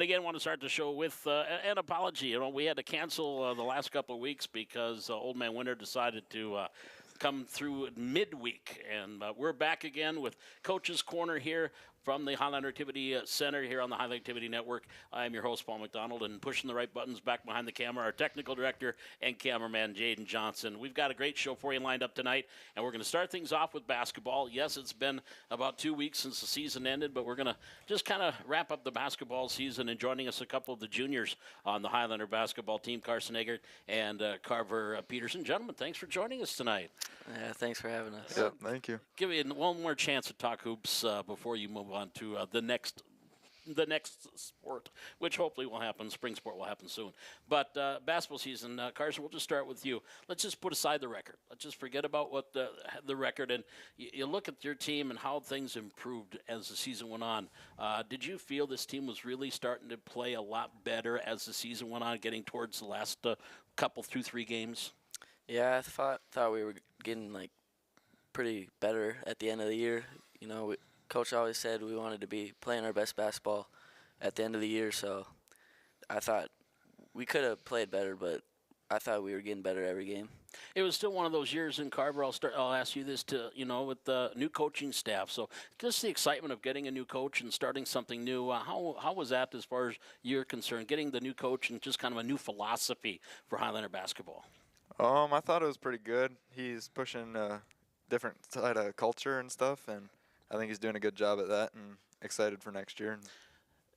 Again, want to start the show with an apology. We had to cancel the last couple of weeks because Old Man Winter decided to come through midweek, and we're back again with Coach's Corner here from the Highlander Activity Center here on the Highlander Activity Network. I'm your host, Paul McDonald, and pushing the right buttons back behind the camera, our technical director and cameraman, Jaden Johnson. We've got a great show for you lined up tonight, and we're going to start things off with basketball. Yes, it's been about 2 weeks since the season ended, but we're going to just kind of wrap up the basketball season, and joining us a couple of the juniors on the Highlander basketball team, Carson Eggert and Carver Peterson. Gentlemen, thanks for joining us tonight. Yeah, thanks for having us. Yep, thank you. Give you one more chance to talk hoops before you move on to the next sport, which hopefully will happen. Spring sport will happen soon. But basketball season, Carson, we'll just start with you. Let's just put aside the record. Let's just forget about what the record, and you look at your team and how things improved as the season went on. Did you feel this team was really starting to play a lot better as the season went on, getting towards the last couple, 2-3 games? Yeah, I thought we were getting pretty better at the end of the year. Coach always said we wanted to be playing our best basketball at the end of the year, so I thought we could have played better, but I thought we were getting better every game. It was still one of those years in Carver. I'll ask you this with the new coaching staff. So just the excitement of getting a new coach and starting something new. How was that as far as you're concerned, getting the new coach and just kind of a new philosophy for Highlander basketball? I thought it was pretty good. He's pushing a different side of culture and stuff, and I think he's doing a good job at that, and excited for next year.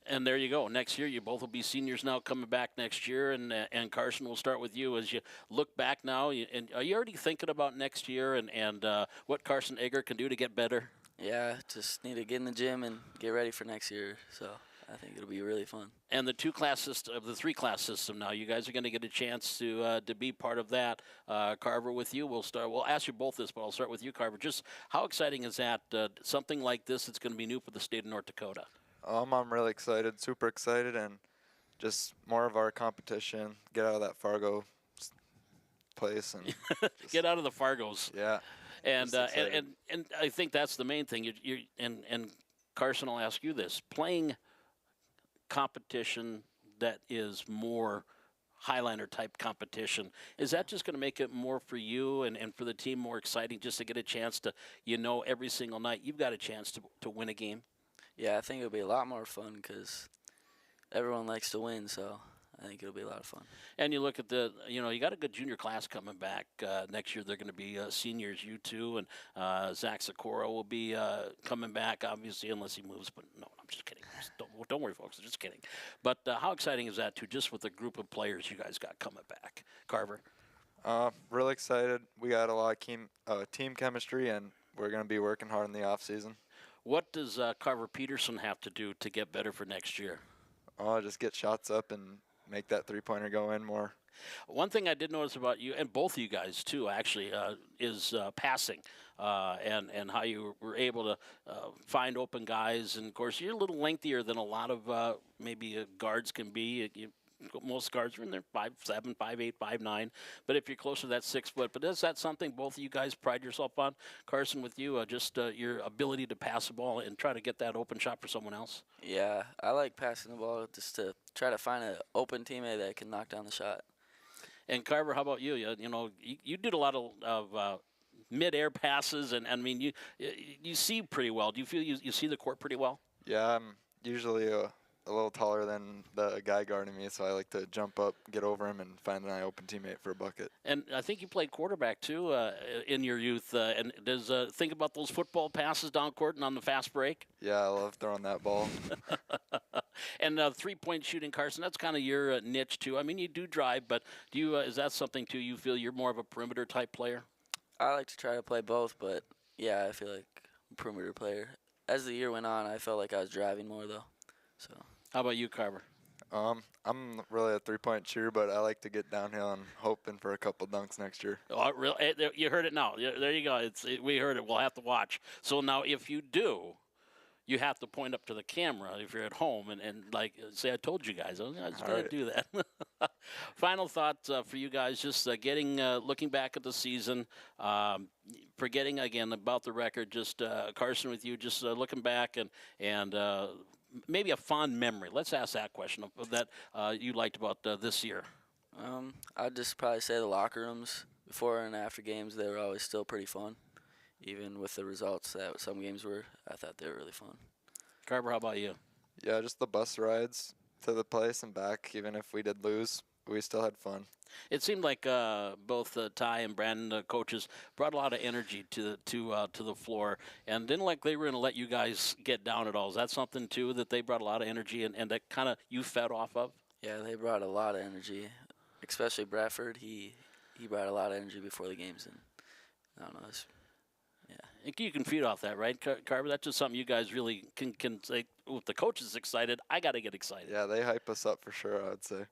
And there you go. Next year, you both will be seniors now coming back next year. And Carson, we'll start with you as you look back now. And are you already thinking about next year and what Carson Eggert can do to get better? Yeah, just need to get in the gym and get ready for next year. So I think it'll be really fun. And the the 3-class system now, you guys are going to get a chance to be part of that. Carver, with you, we'll ask you both this, but I'll start with you, Carver. Just how exciting is that? Something like this that's going to be new for the state of North Dakota. I'm really excited, super excited, and just more of our competition. Get out of that Fargo place and get out of the Fargos. Yeah, and I think that's the main thing. And Carson, I'll ask you this: playing competition that is more Highlander type competition, is that just going to make it more for you and for the team more exciting, just to get a chance to every single night you've got a chance to win a game? Yeah, I think it'll be a lot more fun because everyone likes to win, so I think it'll be a lot of fun. And you look at you got a good junior class coming back next year. They're going to be seniors, you two, and Zach Sikora will be coming back, obviously, unless he moves. But no, I'm just kidding. Don't worry, folks. I'm just kidding. But how exciting is that, too, just with the group of players you guys got coming back? Carver? Really excited. We got a lot of team chemistry, and we're going to be working hard in the off season. What does Carver Peterson have to do to get better for next year? Just get shots up and make that three-pointer go in more. One thing I did notice about you, and both of you guys too, actually, is passing and how you were able to find open guys. And, of course, you're a little lengthier than a lot of maybe guards can be. Most guards are in there 5'7", 5'8", 5'9". But if you're closer to that 6 foot, but is that something both of you guys pride yourself on? Carson, with you, just your ability to pass the ball and try to get that open shot for someone else? Yeah, I like passing the ball just to try to find an open teammate that can knock down the shot. And Carver, how about you? You did a lot of mid-air passes, and I mean, you see pretty well. Do you feel you see the court pretty well? Yeah, I'm usually a little taller than the guy guarding me, so I like to jump up, get over him, and find an open teammate for a bucket. And I think you played quarterback, too, in your youth. And does think about those football passes down court and on the fast break? Yeah, I love throwing that ball. And three-point shooting, Carson, that's kind of your niche, too. I mean, you do drive, but do you is that something, too, you feel you're more of a perimeter-type player? I like to try to play both, but, yeah, I feel like I'm a perimeter player. As the year went on, I felt like I was driving more, though. So. How about you, Carver? I'm really a three-point shooter, but I like to get downhill and hoping for a couple dunks next year. Oh, really? You heard it now. There you go. We heard it. We'll have to watch. So now if you do, you have to point up to the camera if you're at home and like say, I told you guys. I was going to do that. Final thought for you guys, just looking back at the season, forgetting again about the record, just Carson with you, just looking back and maybe a fond memory? Let's ask that question that you liked about this year. I'd just probably say the locker rooms before and after games, they were always still pretty fun. Even with the results that some games were, I thought they were really fun. Carver, how about you? Yeah, just the bus rides to the place and back. Even if we did lose, we still had fun. It seemed like both Ty and Brandon, coaches, brought a lot of energy to the floor, and didn't like they were going to let you guys get down at all. Is that something too that they brought a lot of energy and that kind of you fed off of? Yeah, they brought a lot of energy, especially Bradford. He brought a lot of energy before the games, and I don't know. You can feed off that, right, Carver? That's just something you guys really can say. If the coach is excited, I got to get excited. Yeah, they hype us up for sure, I would say.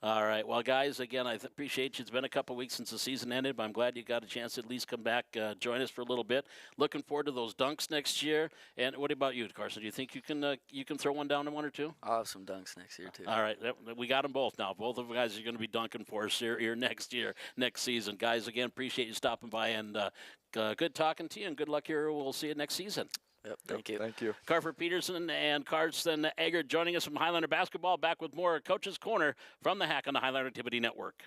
All right. Well, guys, again, I appreciate you. It's been a couple weeks since the season ended, but I'm glad you got a chance to at least come back, join us for a little bit. Looking forward to those dunks next year. And what about you, Carson? Do you think you can throw one down in one or two? I'll have some dunks next year, too. All right. We got them both now. Both of you guys are going to be dunking for us here next season. Guys, again, appreciate you stopping by, and good talking to you, and good luck here. We'll see you next season. Yep, thank you. Thank you. Carver Peterson and Carson Eggert joining us from Highlander Basketball. Back with more Coach's Corner from the Hack on the Highlander Activity Network.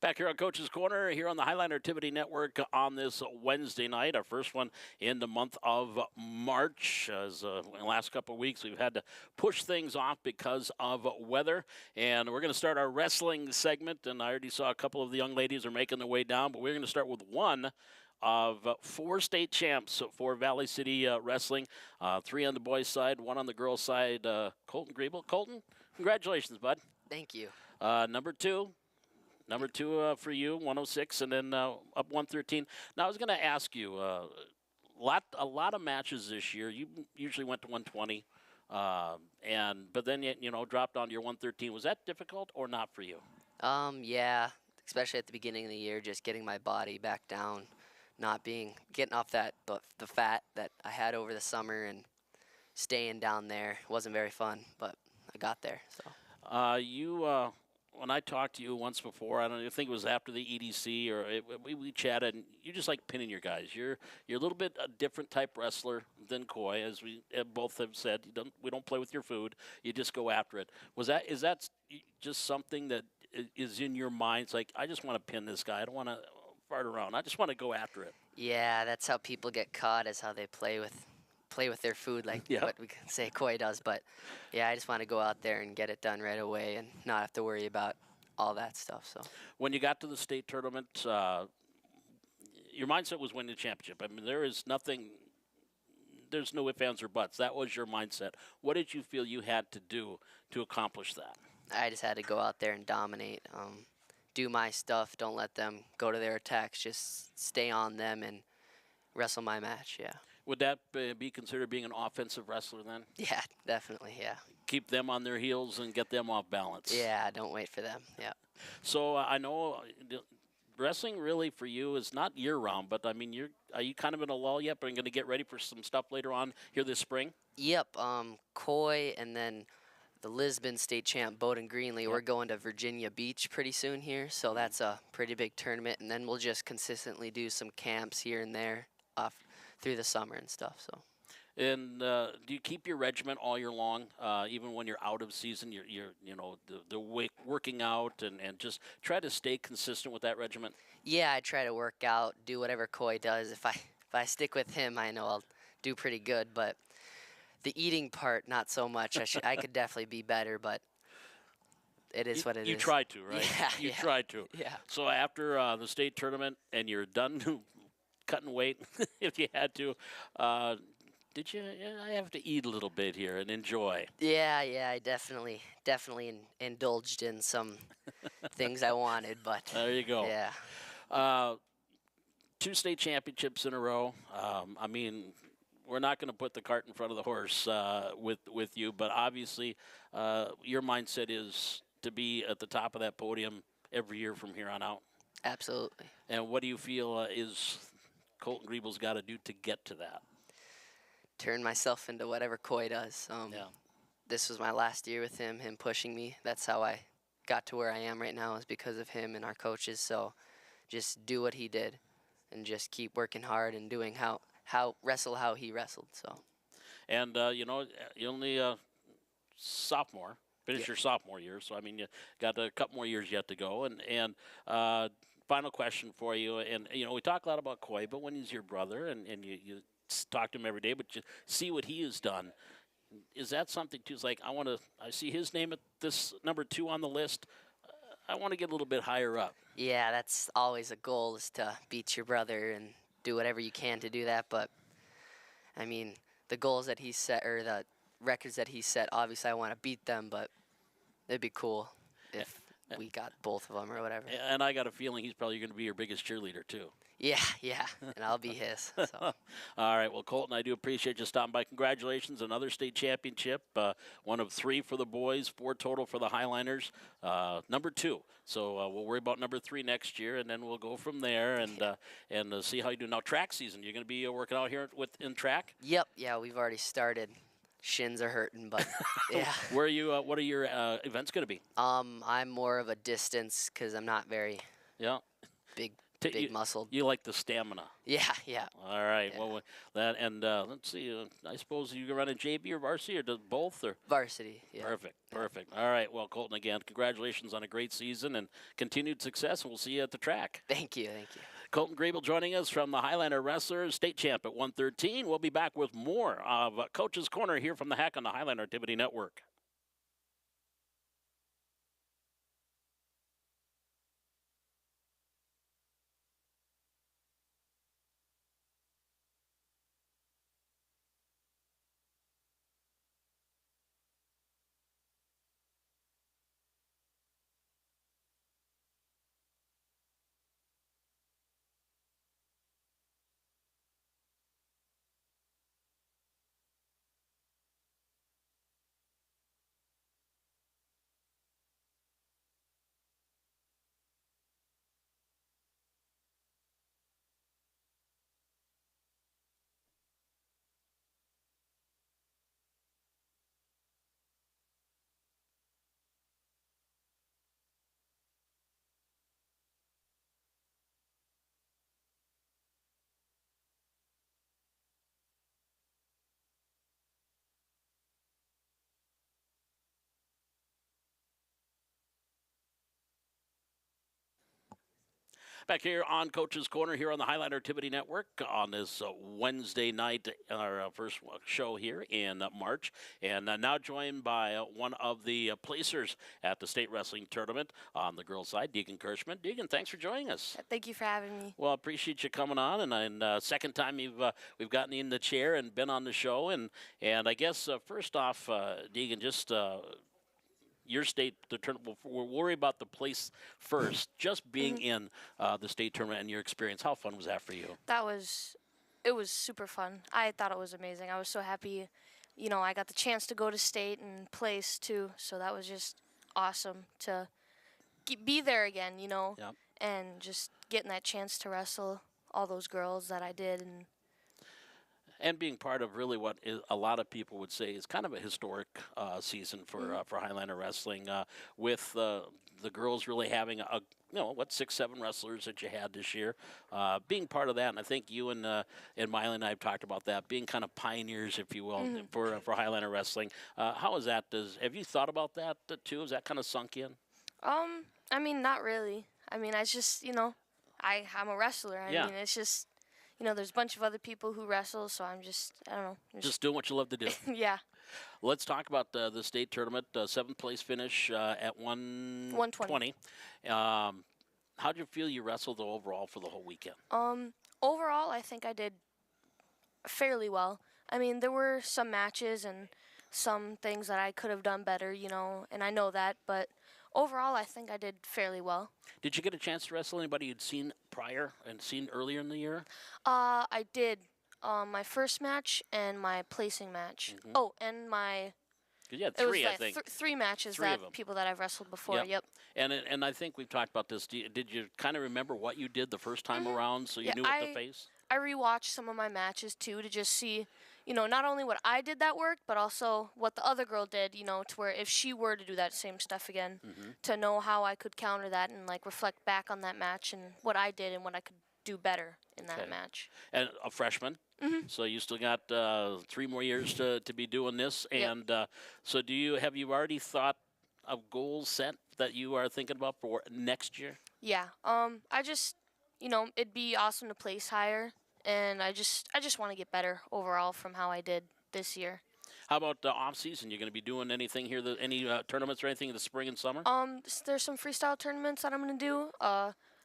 Back here on Coach's Corner, here on the Highlander Activity Network on this Wednesday night, our first one in the month of March. As in the last couple of weeks, we've had to push things off because of weather. And we're going to start our wrestling segment. And I already saw a couple of the young ladies are making their way down, but we're going to start with one of 4 state champs for Valley City Wrestling. 3 on the boys' side, 1 on the girls' side. Colton Griebel. Colton, congratulations, bud. Thank you. Number 2 for you, 106, and then up 113. Now I was going to ask you, a lot of matches this year. You usually went to 120, but then you dropped down to your 113. Was that difficult or not for you? Yeah, especially at the beginning of the year, just getting my body back down, getting off the fat that I had over the summer and staying down there. It wasn't very fun, but I got there. So. When I talked to you once before, I think it was after the EDC, or we chatted, and you just like pinning your guys. You're a little bit a different type wrestler than Coy, as we both have said. We don't play with your food. You just go after it. Is that just something that is in your mind? It's like, I just want to pin this guy. I don't want to fart around. I just want to go after it. Yeah, that's how people get caught, is how they play with their food, like what we can say Coy does. But yeah, I just want to go out there and get it done right away and not have to worry about all that stuff. So when you got to the state tournament, your mindset was winning the championship. I mean, there's no ifs, ands, or buts. That was your mindset. What did you feel you had to do to accomplish that? I just had to go out there and dominate, do my stuff, don't let them go to their attacks, just stay on them and wrestle my match. Yeah. Would that be considered being an offensive wrestler then? Yeah, definitely, yeah. Keep them on their heels and get them off balance. Yeah, don't wait for them, yeah. So I know wrestling really for you is not year-round, but I mean, are you kind of in a lull yet, but you're going to get ready for some stuff later on here this spring? Yep, Coy and then the Lisbon state champ, Bowden Greenlee. Yep. We're going to Virginia Beach pretty soon here, so that's a pretty big tournament, and then we'll just consistently do some camps here and there through the summer and stuff. So. And do you keep your regiment all year long, even when you're out of season? The working out and just try to stay consistent with that regiment. Yeah, I try to work out, do whatever Coy does. If I stick with him, I know I'll do pretty good. But The eating part, not so much. I could definitely be better, but it is what it is. You tried to, right? Yeah, You yeah. tried to. Yeah. So after the state tournament and you're done cutting weight, if you had to, did you? Yeah, I have to eat a little bit here and enjoy. Yeah, I definitely indulged in some things I wanted, but There you go. yeah. 2 state championships in a row. I mean, we're not going to put the cart in front of the horse with you, but obviously your mindset is to be at the top of that podium every year from here on out. Absolutely. And what do you feel is Colton Griebel's got to do to get to that? Turn myself into whatever Coy does. Yeah. This was my last year with him pushing me. That's how I got to where I am right now, is because of him and our coaches. So just do what he did and just keep working hard and doing how he wrestled. So. And, you're only a sophomore, finished your sophomore year. So, I mean, you got a couple more years yet to go. And final question for you. And, we talk a lot about Coy, but when he's your brother and you talk to him every day, but you see what he has done, is that something, too? It's like, I see his name at this number 2 on the list. I want to get a little bit higher up. Yeah, that's always a goal, is to beat your brother and do whatever you can to do that. But, I mean, the goals that he set, or the records that he set, obviously I want to beat them, but it'd be cool if we got both of them or whatever. And I got a feeling he's probably going to be your biggest cheerleader, too. Yeah, and I'll be his. So. All right, well, Colton, I do appreciate you stopping by. Congratulations, another state championship, one of 3 for the boys, 4 total for the Highliners, number 2. So we'll worry about number 3 next year, and then we'll go from there and see how you do. Now, track season, you're going to be working out here in track? Yep, yeah, we've already started. Shins are hurting, but yeah. Where are you? What are your events going to be? I'm more of a distance because I'm not very big muscled. You like the stamina. Yeah. All right. Yeah. Well, that and let's see. I suppose you can run a JV or varsity or both or Varsity. Yeah. Perfect. All right. Well, Colton, again, congratulations on a great season and continued success. And we'll see you at the track. Thank you. Colton Griebel joining us from the Highlander Wrestlers, state champ at 113. We'll be back with more of Coach's Corner here from the Hack on the Highlander Activity Network. Back here on Coach's Corner here on the Highlander Activity Network on this Wednesday night, our first show here in March. And now joined by one of the placers at the state wrestling tournament on the girls' side, Deegan Kirschman. Deegan, thanks for joining us. Thank you for having me. Well, I appreciate you coming on. And second time we've gotten you in the chair and been on the show. And I guess first off, Deegan, just your state, the tournament, we'll worry about the place first. Just being in the state tournament and your experience, how fun was that for you? It was super fun. I thought it was amazing. I was so happy, I got the chance to go to state and place too. So that was just awesome to be there again, Yep. and just getting that chance to wrestle all those girls that I did. And being part of really what a lot of people would say is kind of a historic season for Highlander wrestling, with the girls really having 6, 7 wrestlers that you had this year, being part of that. And I think you and Miley and I have talked about that, being kind of pioneers, if you will, for Highlander wrestling. How is that? Have you thought about that too? Has that kind of sunk in? I mean, not really. I mean, it's just, I'm a wrestler. I mean, it's just, there's a bunch of other people who wrestle, so I don't know. Just doing what you love to do. Yeah, Let's talk about the state tournament. Seventh place finish at 120. How did you feel you wrestled overall for the whole weekend? overall, I think I did fairly well. I mean, there were some matches and some things that I could have done better, and I know that, but overall, I think I did fairly well. Did you get a chance to wrestle anybody you'd seen prior and seen earlier in the year? I did my first match and my placing match. Oh, and my 'Cause you had it was three, I like think. three matches Three of that 'em. people that I've wrestled before. Yep. Yep. And I think we've talked about this. Did you kind of remember what you did the first time around, so you Yeah, knew what to face? I rewatched some of my matches too to just see, not only what I did that worked, but also what the other girl did, to where if she were to do that same stuff again, to know how I could counter that and like reflect back on that match and what I did and what I could do better in that Okay. match. And a freshman, so you still got 3 more years to be doing this. Yep. And so have you already thought of goals set that you are thinking about for next year? Yeah. I just, it'd be awesome to place higher, and I just want to get better overall from how I did this year. How about off season? You going to be doing anything here? Any tournaments or anything in the spring and summer? There's some freestyle tournaments that I'm gonna do.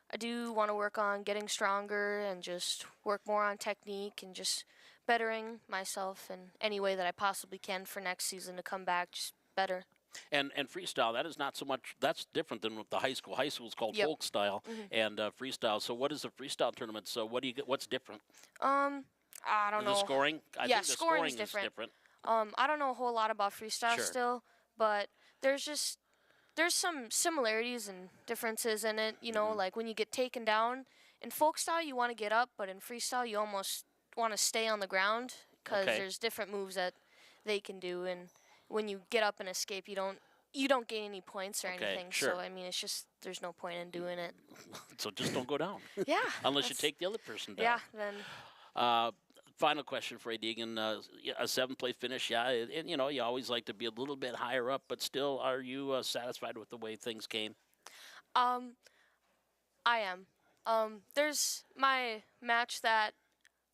I do want to work on getting stronger and just work more on technique and just bettering myself in any way that I possibly can for next season to come back just better. And freestyle, that is not so much. That's different than with the high school. High school is called Yep. folk style and freestyle. So what is the freestyle tournament? So what do you get? What's different? I don't The know. scoring. I Yeah, think the scoring scoring is different. different. I don't know a whole lot about freestyle Sure. still, but there's some similarities and differences in it. Like when you get taken down in folk style, you want to get up, but in freestyle, you almost want to stay on the ground because Okay. there's different moves that they can do, and when you get up and escape, you don't gain any points or Okay, anything. sure. So I mean, it's just there's no point in doing it. So just don't go down Yeah. unless you that's- take the other person down. Yeah. Then. Final question for you, Deegan. A 7th place finish, yeah, and you always like to be a little bit higher up, but still, are you satisfied with the way things came? I am. There's my match that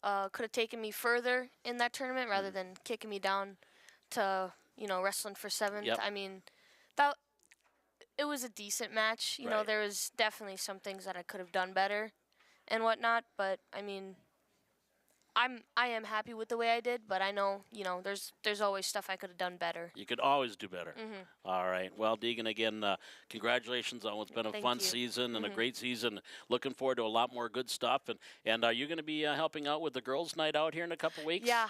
could have taken me further in that tournament rather than kicking me down to wrestling for 7th. Yep. I mean, that it was a decent match. Right. There was definitely some things that I could have done better and whatnot. But I mean, I am happy with the way I did. But I know there's always stuff I could have done better. You could always do better. All right. Well, Deegan, again, congratulations on what's been a Thank fun you. season and a great season. Looking forward to a lot more good stuff. And are you going to be helping out with the girls' night out here in a couple weeks? Yeah,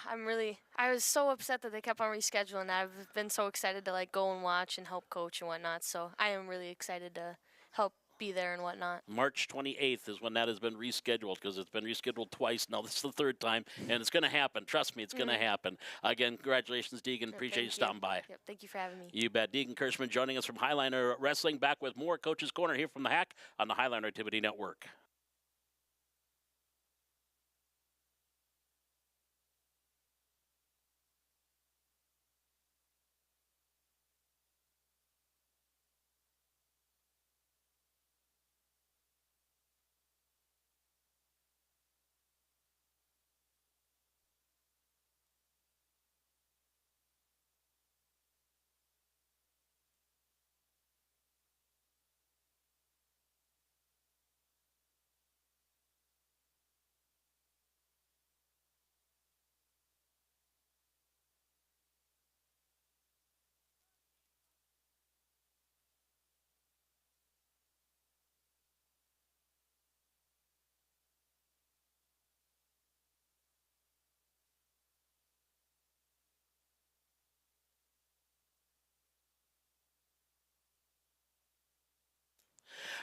I was so upset that they kept on rescheduling. I've been so excited to go and watch and help coach and whatnot. So I am really excited to help be there and whatnot. March 28th is when that has been rescheduled because it's been rescheduled twice. Now this is the 3rd time, and it's going to happen. Trust me, it's going to happen. Again, congratulations, Deegan. Appreciate you Thank stopping by. Yep, thank you for having me. You bet. Deegan Kirschman joining us from Highliner Wrestling. Back with more Coach's Corner here from the Hack on the Highliner Activity Network.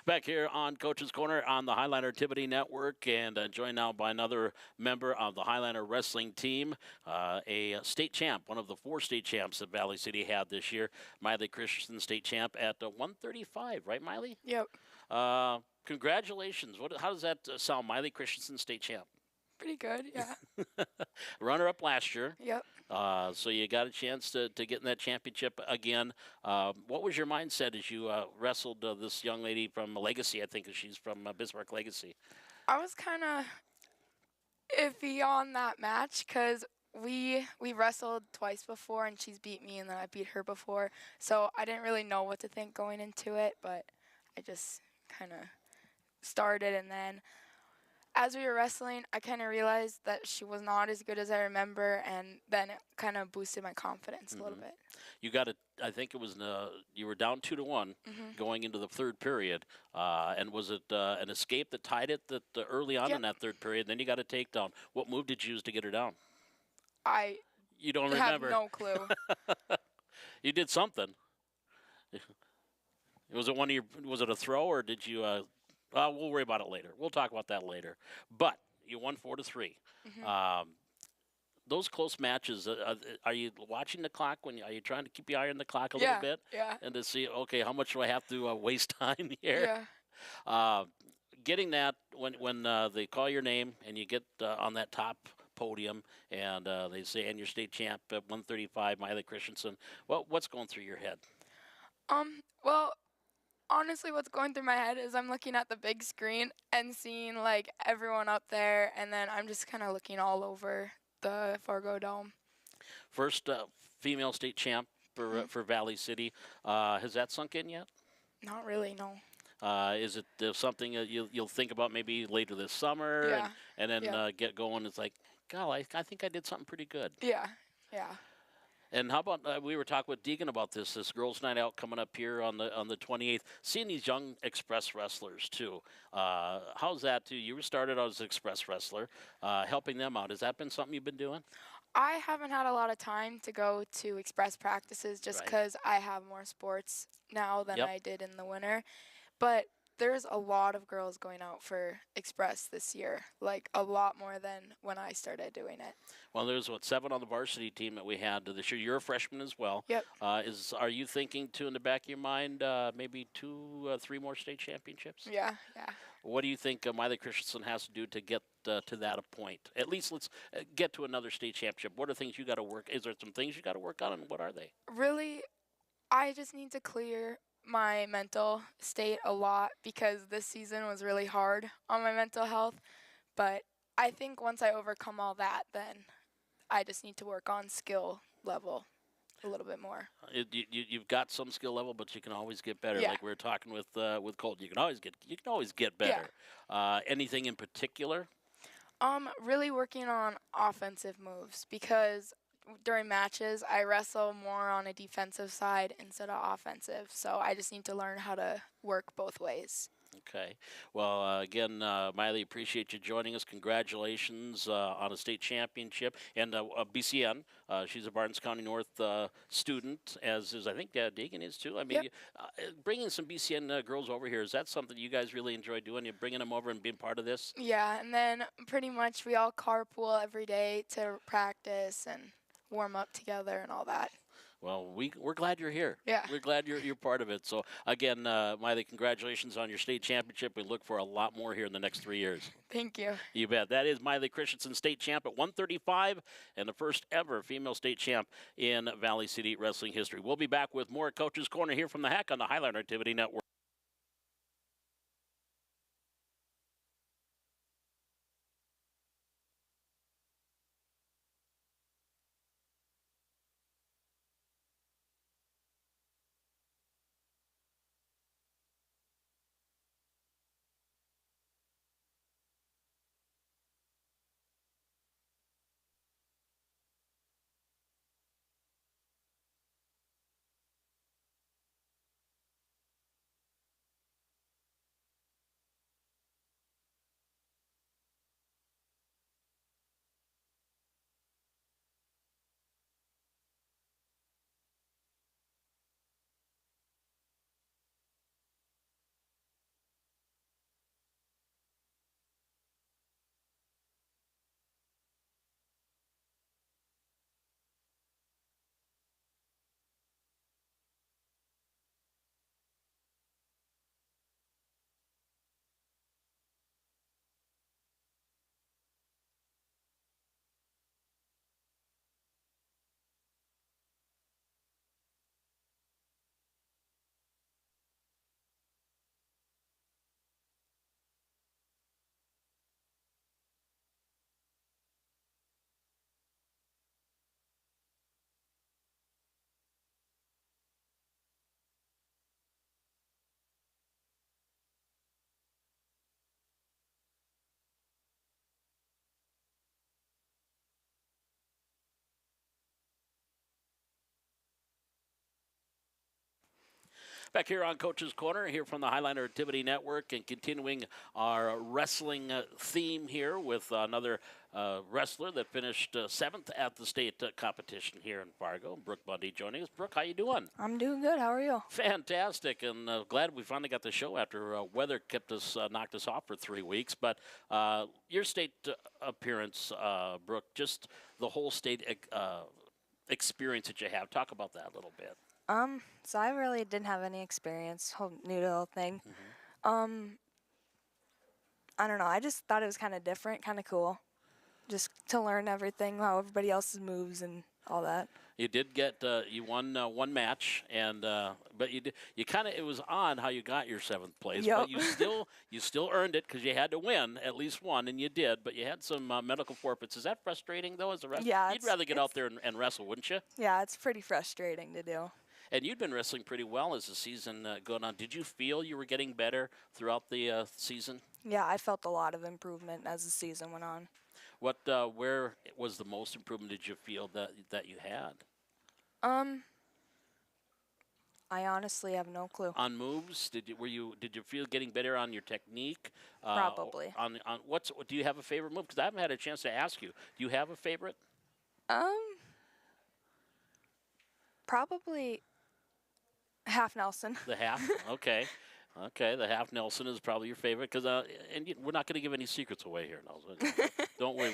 Back here on Coach's Corner on the Highliner Activity Network, and joined now by another member of the Highliner Wrestling team, a state champ, one of the 4 state champs that Valley City had this year, Miley Christensen, state champ at 135, right, Miley? Yep. Congratulations. How does that sound, Miley Christensen, state champ? Pretty good, yeah. Runner-up last year. Yep. So you got a chance to get in that championship again. What was your mindset as you wrestled this young lady from Legacy? I think she's from Bismarck Legacy. I was kind of iffy on that match because we wrestled twice before and she's beat me and then I beat her before, so I didn't really know what to think going into it, but I just kind of started, and then as we were wrestling I kind of realized that she was not as good as I remember, and then it kind of boosted my confidence a little bit. You got it. I think it was you were down 2-1 going into the third period, and was it an escape that tied it that early on Yep. in that third period? Then you got a takedown. What move did you use to get her down? I You don't have remember? no clue. You did something. Was it one of your? Was it a throw or did you? We'll worry about it later. We'll talk about that later. But you won 4-3. Those close matches. Are you watching the clock are you trying to keep your eye on the clock a little Yeah, bit? yeah. And to see, okay, how much do I have to waste time here? Yeah. Getting that when they call your name and you get on that top podium and they say, and your state champ at 135, Miley Christensen. What's going through your head? Well, honestly, what's going through my head is I'm looking at the big screen and seeing like everyone up there, and then I'm just kind of looking all over the Fargo Dome. First female state champ for Valley City. Has that sunk in yet? Not really, no. Is it something that you'll think about maybe later this summer Yeah. and then Yeah. get going? It's like, God, I think I did something pretty good. Yeah, yeah. And how about we were talking with Deegan about this girls' night out coming up here on the 28th. Seeing these young express wrestlers too. How's that too? You were started out as an express wrestler, helping them out. Has that been something you've been doing? I haven't had a lot of time to go to express practices just Right. because I have more sports now than Yep. I did in the winter. But there's a lot of girls going out for express this year, like a lot more than when I started doing it. Well, there's 7 on the varsity team that we had this year. You're a freshman as well. Yep. Are you thinking too in the back of your mind maybe 2, 3 more state championships? Yeah, yeah. What do you think Miley Christensen has to do to get to that point? At least let's get to another state championship. What are things you got to work? Is there some things you got to work on, and what are they? Really, I just need to clear my mental state a lot because this season was really hard on my mental health. But I think once I overcome all that, then I just need to work on skill level a little bit more. You've got some skill level, but you can always get better. Yeah. Like we were talking with Colton, you can always get better. Anything in particular? Really working on offensive moves because during matches I wrestle more on a defensive side instead of offensive. So I just need to learn how to work both ways. Okay. Well, again, Miley, appreciate you joining us. Congratulations on a state championship. And BCN, she's a Barnes County North student, as is, I think, Deegan is too. I mean, Yep. bringing some BCN girls over here, is that something you guys really enjoy doing? You bringing them over and being part of this? Yeah, and then pretty much we all carpool every day to practice and warm up together and all that. Well, we're glad you're here. Yeah. We're glad you're part of it. So, again, Miley, congratulations on your state championship. We look for a lot more here in the next 3 years. Thank you. You bet. That is Miley Christensen, state champ at 135 and the first ever female state champ in Valley City wrestling history. We'll be back with more Coach's Corner here from the Hack on the Highline Activity Network. Back here on Coach's Corner, here from the Highlander Activity Network, and continuing our wrestling theme here with another wrestler that finished 7th at the state competition here in Fargo. Brooke Bundy joining us. Brooke, how you doing? I'm doing good. How are you? Fantastic, and glad we finally got the show after weather kept us knocked us off for 3 weeks. But your state appearance, Brooke, just the whole state experience that you have. Talk about that a little bit. So I really didn't have any experience, whole new to the whole thing. I don't know. I just thought it was kind of different, kind of cool, just to learn everything, how everybody else's moves and all that. You did get you won one match, and but you kind of, it was odd how you got your 7th place, Yep. but you still earned it because you had to win at least one, and you did. But you had some medical forfeits. Is that frustrating though as a wrestler? Yeah, You'd rather get out there and wrestle, wouldn't you? Yeah, it's pretty frustrating to do. And you'd been wrestling pretty well as the season going on. Did you feel you were getting better throughout the season? Yeah, I felt a lot of improvement as the season went on. What where was the most improvement did you feel that you had? I honestly have no clue. On moves, did you feel getting better on your technique? Probably. On do you have a favorite move? Because I haven't had a chance to ask you. Do you have a favorite? Probably half Nelson. The half? Okay. Okay, the half Nelson is probably your favorite because, we're not going to give any secrets away here, Nelson. Don't worry.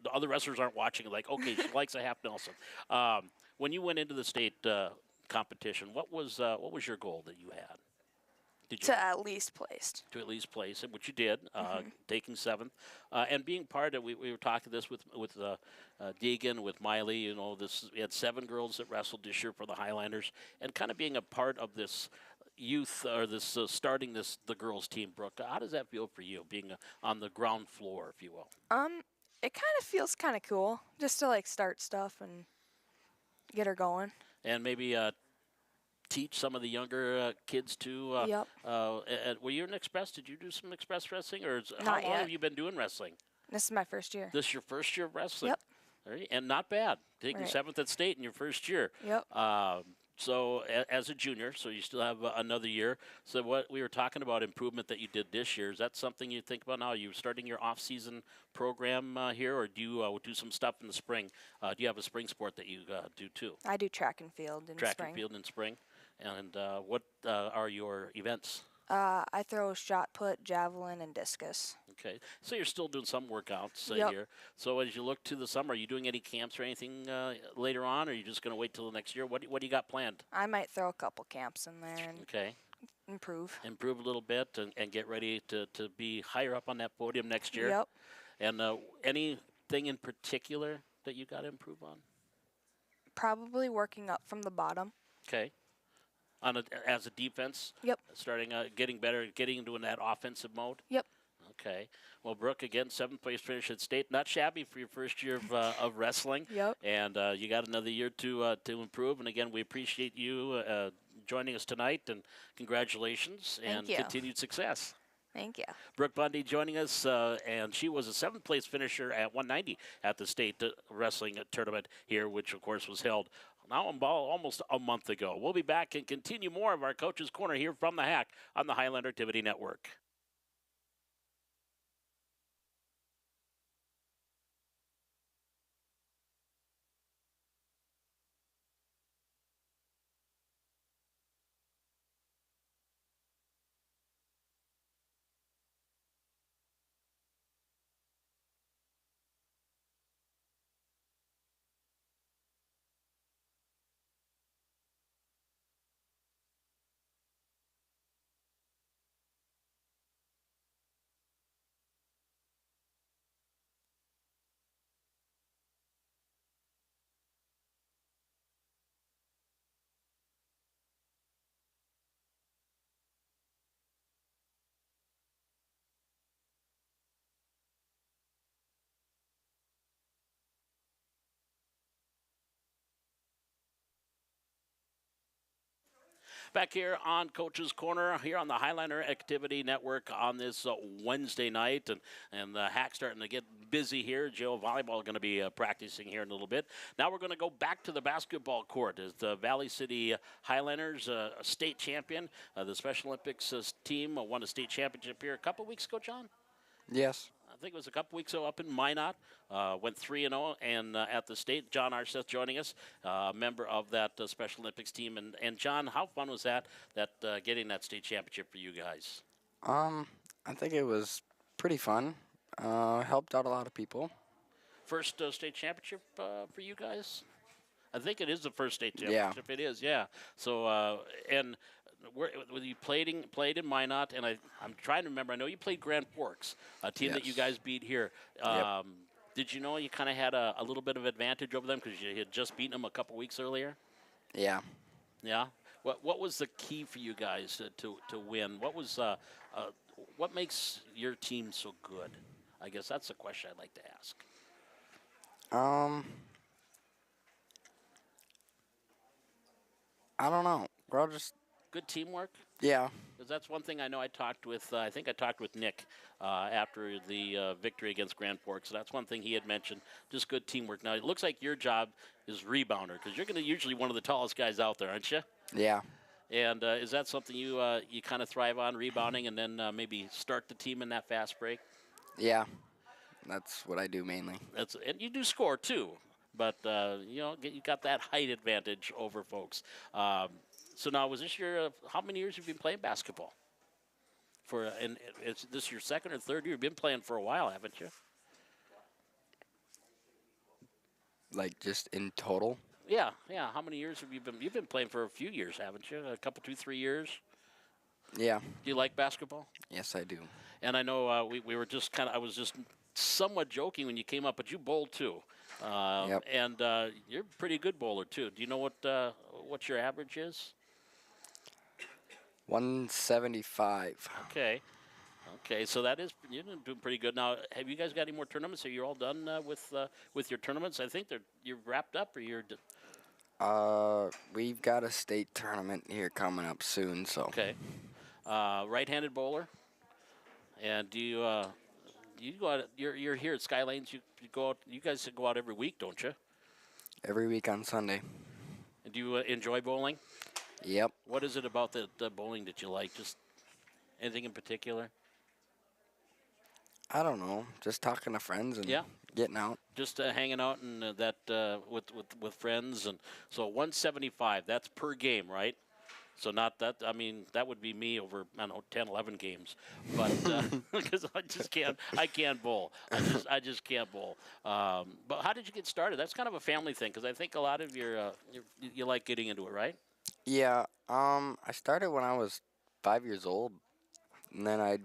The other wrestlers aren't watching. Like, okay, she likes a half Nelson. When you went into the state competition, what was your goal that you had? Did you To at least placed. to at least place it, which you did, taking 7th, and being part of. We were talking this with Deegan, with Miley. You know, we had 7 girls that wrestled this year for the Highlanders, and kind of being a part of this youth or this starting the girls team. Brooke, how does that feel for you, being on the ground floor, if you will? It kind of feels kind of cool just to like start stuff and get her going. And maybe teach some of the younger kids too. Yep. Were you in Express? Did you do some Express wrestling, or how Not long yet. have you been doing wrestling? This is my first year. This your first year of wrestling? Yep. All right, and not bad. Taking Right. 7th at state in your first year. Yep. So as a junior, so you still have another year. So what we were talking about improvement that you did this year, is that something you think about now? Are you starting your off-season program here, or do you do some stuff in the spring? Do you have a spring sport that you do too? I do track and field in Track spring. and field in spring. And what are your events? I throw shot put, javelin, and discus. Okay, so you're still doing some workouts Yep. here. So as you look to the summer, are you doing any camps or anything later on, or are you just going to wait till the next year? What do you got planned? I might throw a couple camps in there and Okay, improve. improve a little bit and get ready to be higher up on that podium next year. Yep. And anything in particular that you got to improve on? Probably working up from the bottom. Okay. As a defense? Yep. Starting getting better, getting into that offensive mode? Yep. Okay. Well, Brooke, again, 7th place finish at state. Not shabby for your first year of wrestling. Yep. And you got another year to improve. And again, we appreciate you joining us tonight. And congratulations and Thank you. continued success. Thank you. Brooke Bundy joining us, and she was a 7th place finisher at 190 at the state wrestling tournament here, which of course was held now almost a month ago. We'll be back and continue more of our Coach's Corner here from the Hack on the Highlander Activity Network. Back here on Coach's Corner, here on the Highliner Activity Network on this Wednesday night, and the Hack's starting to get busy here. Joe Volleyball going to be practicing here in a little bit. Now we're going to go back to the basketball court as the Valley City Highliners, a state champion. The Special Olympics team won a state championship here a couple weeks ago, John? Yes. I think it was a couple weeks ago up in Minot. Went 3-0 and at the state. John Arseth joining us, member of that Special Olympics team. And John, how fun was that getting that state championship for you guys? I think it was pretty fun. Helped out a lot of people. First state championship for you guys? I think it is the first state championship. Yeah. It is, yeah. So, and you played in Minot, and I'm trying to remember. I know you played Grand Forks, a team that you guys beat here. Yep. Did you know you kind of had a little bit of advantage over them because you had just beaten them a couple weeks earlier? Yeah. Yeah. What was the key for you guys to win? What makes your team so good? I guess that's the question I'd like to ask. I don't know. We're all just, Good teamwork. yeah. Because that's one thing I know. I think I talked with Nick after the victory against Grand Forks. So that's one thing he had mentioned. Just good teamwork. Now it looks like your job is rebounder because you're going to usually one of the tallest guys out there, aren't you? Yeah. And is that something you kind of thrive on, rebounding, and then maybe start the team in that fast break? Yeah. That's what I do mainly. And you do score too, but you got that height advantage over folks. So now, was this how many years have you been playing basketball? And is this your second or third year? You've been playing for a while, haven't you? Like just in total. Yeah. How many years have you been? You've been playing for a few years, haven't you? A couple, 2-3 years. Yeah. Do you like basketball? Yes, I do. And I know we were just I was just somewhat joking when you came up, but you bowled too. Yep. And you're a pretty good bowler too. Do you know what your average is? 175. Okay, so you're doing pretty good. Now, have you guys got any more tournaments? Are you all done with your tournaments? I think you're wrapped up, or you're. We've got a state tournament here coming up soon, so. Okay. Right-handed bowler. And do you go out? You're here at Skylanes. You go out. You guys go out every week, don't you? Every week on Sunday. And do you enjoy bowling? Yep. What is it about the bowling that you like? Just anything in particular? I don't know. Just talking to friends and getting out. Just hanging out and with friends. And so 175, that's per game, right? So not that, I mean, that would be me over, 10, 11 games. But because I can't bowl. I just can't bowl. But how did you get started? That's kind of a family thing because I think a lot of you like getting into it, right? Yeah. I started when I was 5 years old, and then I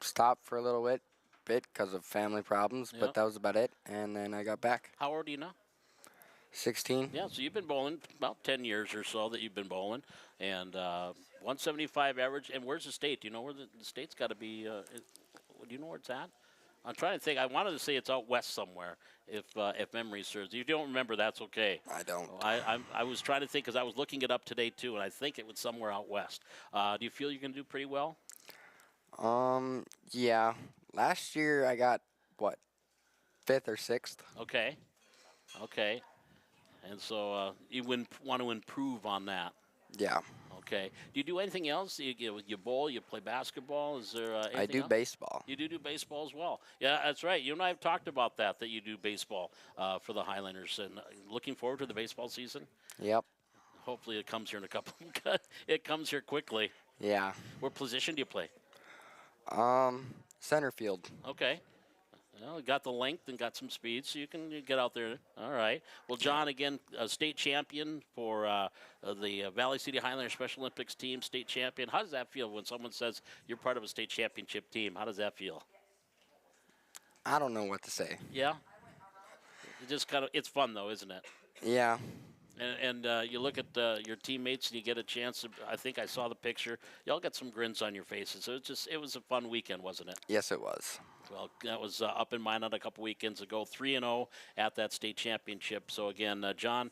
stopped for a little bit because of family problems, but that was about it. And then I got back. How old are you now? 16. Yeah, so you've been bowling about 10 years or so that you've been bowling, and 175 average. And where's the state? Do you know where the state's got to be? Do you know where it's at? I'm trying to think. I wanted to say it's out west somewhere, if memory serves. If you don't remember, that's okay. I don't. I was trying to think because I was looking it up today too, and I think it was somewhere out west. Do you feel you can do pretty well? Yeah. Last year I got, 5th or 6th? Okay. And so you want to improve on that. Yeah. Okay. Do you do anything else? You bowl, you play basketball? Is there anything I do else? baseball. You do baseball as well. Yeah, that's right. You and I have talked about that you do baseball for the Highlanders. And looking forward to the baseball season. Yep. Hopefully it comes here in a couple. It comes here quickly. Yeah. What position do you play? Center field. Okay. Well, you got the length and got some speed, so you can get out there. All right. Well, John, again, a state champion for the Valley City Highlander Special Olympics team, state champion. How does that feel when someone says you're part of a state championship team? How does that feel? I don't know what to say. Yeah? It just it's fun, though, isn't it? Yeah. And you look at your teammates and you get a chance to, I think I saw the picture. Y'all got some grins on your faces. So it was a fun weekend, wasn't it? Yes, it was. Well, that was up in Minot a couple weekends ago, 3-0 at that state championship. So again, John,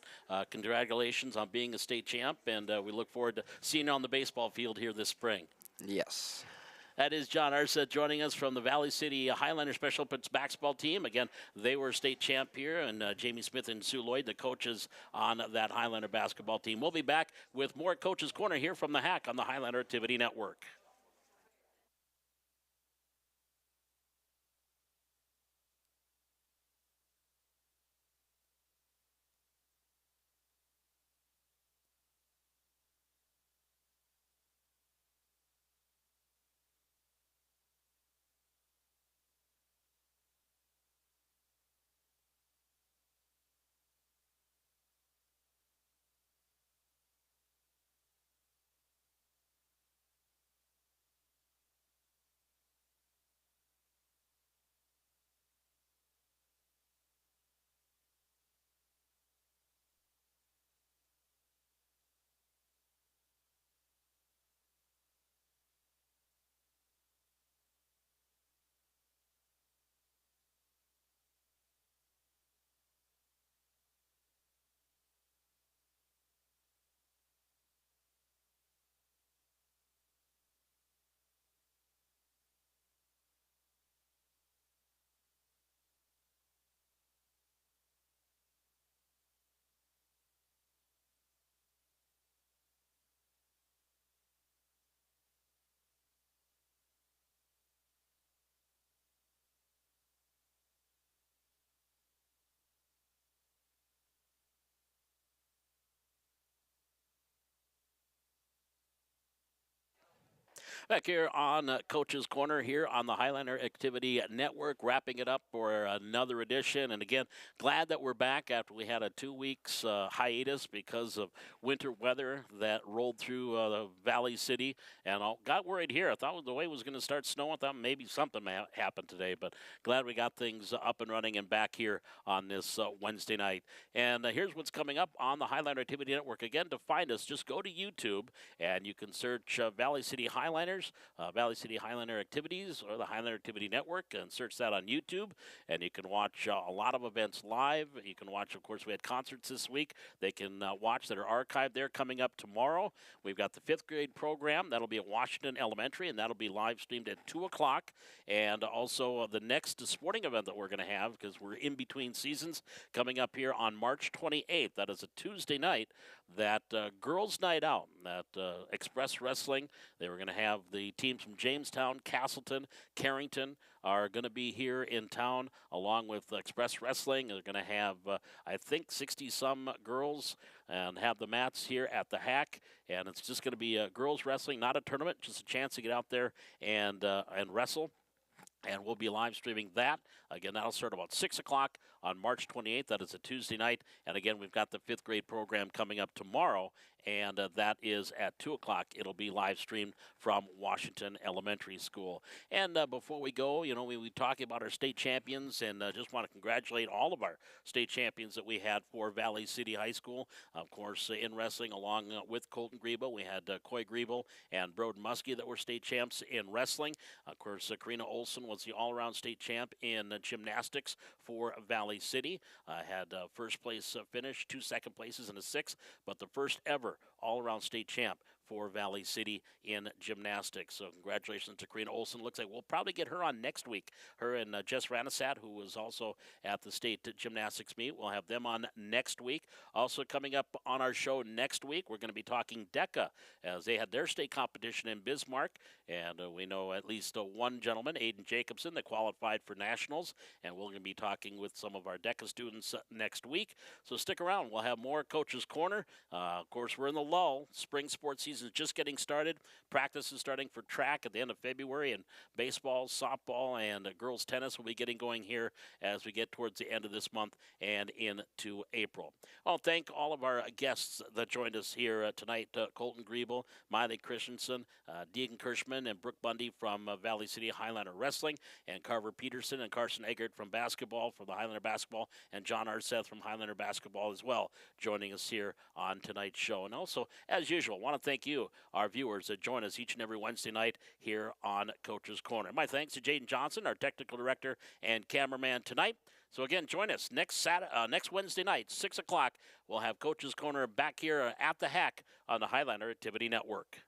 congratulations on being a state champ, and we look forward to seeing you on the baseball field here this spring. Yes. That is John Arset joining us from the Valley City Highlander Special Olympics basketball team. Again, they were state champ here, and Jamie Smith and Sue Lloyd, the coaches on that Highlander basketball team. We'll be back with more Coach's Corner here from the Hack on the Highlander Activity Network. Back here on Coach's Corner here on the Highlander Activity Network, wrapping it up for another edition. And again, glad that we're back after we had a 2 weeks hiatus because of winter weather that rolled through the Valley City. And I got worried here. I thought the way it was going to start snowing, I thought maybe something may happen today. But glad we got things up and running and back here on this Wednesday night. And here's what's coming up on the Highlander Activity Network. Again, to find us, just go to YouTube and you can search Valley City Highlanders. Valley City Highlander Activities or the Highlander Activity Network, and search that on YouTube. And you can watch a lot of events live. You can watch, of course, we had concerts this week. They can watch that are archived there coming up tomorrow. We've got the 5th grade program. That'll be at Washington Elementary, and that'll be live streamed at 2 o'clock. And also the next sporting event that we're going to have, because we're in between seasons, coming up here on March 28th. That is a Tuesday night. That Girls Night Out, that Express Wrestling. They were going to have the teams from Jamestown, Castleton, Carrington are going to be here in town along with Express Wrestling. They're going to have, I think, 60-some girls and have the mats here at the Hack. And it's just going to be girls wrestling, not a tournament, just a chance to get out there and wrestle. And we'll be live streaming that. Again, that'll start about 6 o'clock on March 28th. That is a Tuesday night. And again, we've got the 5th grade program coming up tomorrow, and that is at 2 o'clock. It'll be live streamed from Washington Elementary School. And before we go, you know, we talking about our state champions, and just want to congratulate all of our state champions that we had for Valley City High School. Of course, in wrestling, along with Colton Grebo, we had Coy Grebo and Broden Muskie that were state champs in wrestling. Of course, Karina Olson was the all-around state champ in gymnastics for Valley City. Had first place finish, 2 second places, and a 6th, but the first ever all-around state champ for Valley City in gymnastics. So congratulations to Karina Olson. Looks like we'll probably get her on next week. Her and Jess Ranasat, who was also at the state gymnastics meet. We'll have them on next week. Also coming up on our show next week, we're going to be talking DECA, as they had their state competition in Bismarck. And we know at least one gentleman, Aiden Jacobson, that qualified for nationals. And we're going to be talking with some of our DECA students next week. So stick around. We'll have more Coach's Corner. Of course, we're in the lull. Spring sports season season is just getting started. Practice is starting for track at the end of February, and baseball, softball, and girls tennis will be getting going here as we get towards the end of this month and into April. I'll thank all of our guests that joined us here tonight. Colton Griebel, Miley Christensen, Deegan Kirschman, and Brooke Bundy from Valley City Highlander Wrestling, and Carver Peterson and Carson Eggert from basketball, from the Highlander basketball, and John Arseth from Highlander basketball as well, joining us here on tonight's show. And also, as usual, want to thank you, our viewers, that join us each and every Wednesday night here on Coach's Corner. My thanks to Jaden Johnson, our technical director and cameraman tonight. So again, join us next Wednesday night, 6 o'clock. We'll have Coach's Corner back here at the Hack on the Highlander Activity Network.